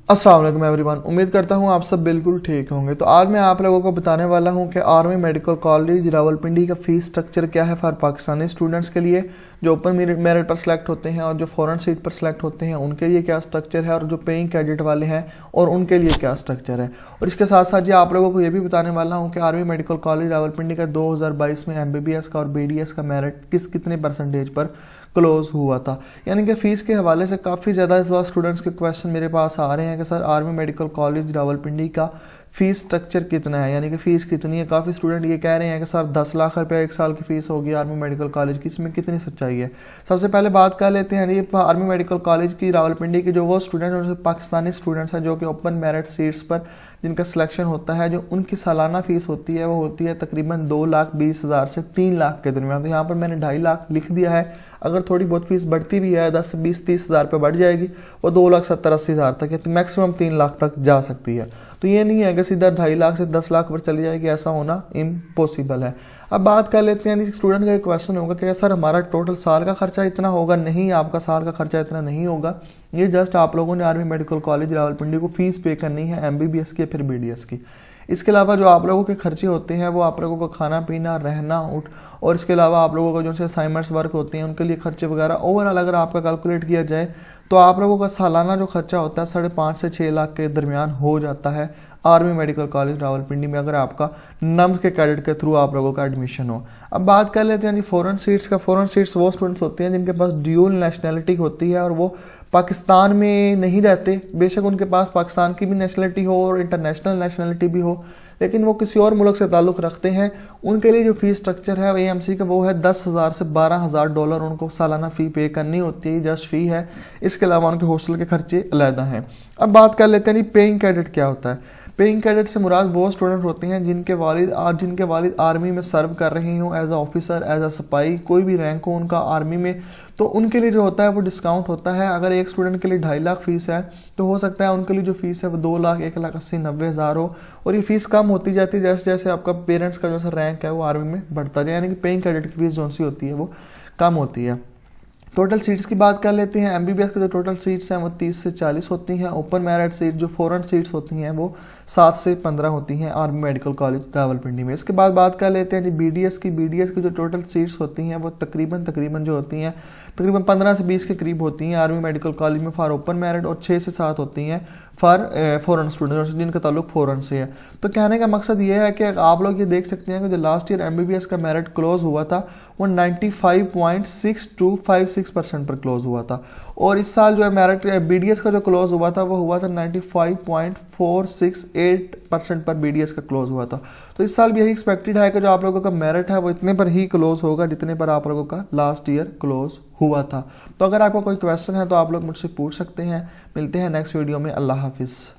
अस्सलाम वालेकुम एवरीवन। उम्मीद करता हूँ आप सब बिल्कुल ठीक होंगे। तो आज मैं आप लोगों को बताने वाला हूँ कि आर्मी मेडिकल कॉलेज रावलपिंडी का फ़ीस स्ट्रक्चर क्या है फॉर पाकिस्तानी स्टूडेंट्स के लिए जो ओपन मेरिट पर सिलेक्ट होते हैं और जो फॉरेन सीट पर सिलेक्ट होते हैं उनके लिए क्या स्ट्रक्चर है, और जो पेइंग कैडेट वाले हैं और उनके लिए क्या स्ट्रक्चर है। और इसके साथ साथ आप लोगों को ये भी बताने वाला हूँ कि आर्मी मेडिकल कॉलेज रावलपिंडी का 2022 में MBBS का और BDS का मेरिट कितने परसेंटेज पर क्लोज हुआ था। यानी कि फ़ीस के हवाले से काफ़ी ज़्यादा इस बार स्टूडेंट्स के क्वेश्चन मेरे पास आ रहे हैं कि sir army medical college Rawalpindi का फ़ीस स्ट्रक्चर कितना है, यानी कि फ़ीस कितनी है। काफ़ी स्टूडेंट ये कह रहे हैं कि सर 10 लाख रुपये एक साल की फ़ीस होगी आर्मी मेडिकल कॉलेज की, इसमें कितनी सच्चाई है। सबसे पहले बात कर लेते हैं ये आर्मी मेडिकल कॉलेज की रावलपिंडी के जो वो स्टूडेंट पाकिस्तानी स्टूडेंट्स हैं जो कि ओपन मेरिट सीट्स पर जिनका सिलेक्शन होता है, जो उनकी सालाना फ़ीस होती है वो होती है तकरीबन 2,20,000 से 3 लाख के दरमियान। तो यहाँ पर मैंने 2.5 लाख लिख दिया है। अगर थोड़ी बहुत फीस बढ़ती भी है 10 से 20-30 हज़ार रुपये बढ़ जाएगी, वो 2,70,80,000 तक या मैक्सिमम 3 लाख तक जा सकती है। तो ये नहीं है कि सीधा 2.5 लाख से 10 लाख पर चली जाएगी, ऐसा होना इम्पॉसिबल है। अब बात कर लेते हैं स्टूडेंट का एक क्वेश्चन होगा कि सर हमारा टोटल साल का खर्चा इतना होगा। नहीं, आपका साल का खर्चा इतना नहीं होगा। ये जस्ट आप लोगों ने आर्मी मेडिकल कॉलेज रावलपिंडी को फीस पे करनी है MBBS की फिर BDS की। इसके अलावा जो आप लोगों के खर्चे होते हैं वो आप लोगों को खाना पीना रहना उठ और इसके अलावा आप लोगों को जो से असाइनमेंट्स वर्क होते हैं उनके लिए खर्चे वगैरह ओवरऑल अगर आपका कैलकुलेट किया जाए तो आप लोगों का सालाना जो खर्चा होता है 5.5 से 6 लाख के दरमियान हो जाता है आर्मी मेडिकल कॉलेज रावलपिंडी में, अगर आपका नम्स के कैडेट के थ्रू आप लोगों का एडमिशन हो। अब बात कर लेते हैं फॉरेन सीट्स का। फॉरेन सीट्स वो स्टूडेंट्स होते हैं जिनके पास ड्यूल नेशनैलिटी होती है और वो पाकिस्तान में नहीं रहते। बेशक उनके पास पाकिस्तान की भी नेशनलिटी हो और इंटरनेशनल नेशनलिटी भी हो, लेकिन वो किसी और मुल्क से ताल्लुक़ रखते हैं। उनके लिए जो फ़ीस स्ट्रक्चर है AMC का वो है 10,000 से 12,000 डॉलर उनको सालाना फ़ी पे करनी होती है, जस्ट फ़ी है। इसके अलावा उनके हॉस्टल के खर्चे अलहदा हैं। अब बात कर लेते हैं पेइंग कैडेट क्या होता है। पेइंग कैडेट से मुराद वो स्टूडेंट होते हैं जिनके वालिद आर्मी में सर्व कर रहे हों as a officer, as a सिपाही, कोई भी रैंक हो उनका आर्मी में। तो उनके लिए जो होता है वो डिस्काउंट होता है। अगर एक स्टूडेंट के लिए 2.5 लाख फीस है तो हो सकता है उनके लिए जो फीस है वो 2 लाख 1,80,90,000 हो, और ये फीस कम होती जाती है जैसे जैसे आपका पेरेंट्स का जो सा रैंक है वो आर्मी में बढ़ता जाए। यानी कि पेइंग कैडेट की फीस जो सी होती है वो कम होती है। टोटल सीट्स की बात कर लेते हैं। MBBS की जो टोटल सीट्स हैं वो 30 से 40 होती हैं। ओपन मेरिट सीट जो फॉरेन सीट्स होती हैं वो 7 से 15 होती हैं आर्मी मेडिकल कॉलेज रावलपिंडी में। इसके बाद बात कर लेते हैं BDS की। BDS की जो टोटल सीट्स होती हैं वो तकरीबन जो होती हैं तकरीबन 15 से 20 के करीब होती हैं आर्मी मेडिकल कॉलेज में फॉर ओपन मेरिट, और 6 से 7 होती हैं फॉर फॉरेन स्टूडेंट्स जिनका ताल्लुक फॉरेन से है। तो कहने का मकसद ये है कि आप लोग ये देख सकते हैं कि जो लास्ट ईयर MBBS का मेरिट क्लोज हुआ था वो 95.6256% पर क्लोज हुआ था, और इस साल जो है मेरिट BDS का जो क्लोज हुआ था वो हुआ था 95.468% पर BDS का क्लोज हुआ था। तो इस साल भी यही एक्सपेक्टेड है कि जो आप लोगों का मेरिट है वो इतने पर ही क्लोज होगा जितने पर आप लोगों का लास्ट ईयर क्लोज हुआ था। तो अगर आपका कोई क्वेश्चन है तो आप लोग मुझसे पूछ सकते हैं। मिलते हैं नेक्स्ट वीडियो में। अल्लाह हाफिज़।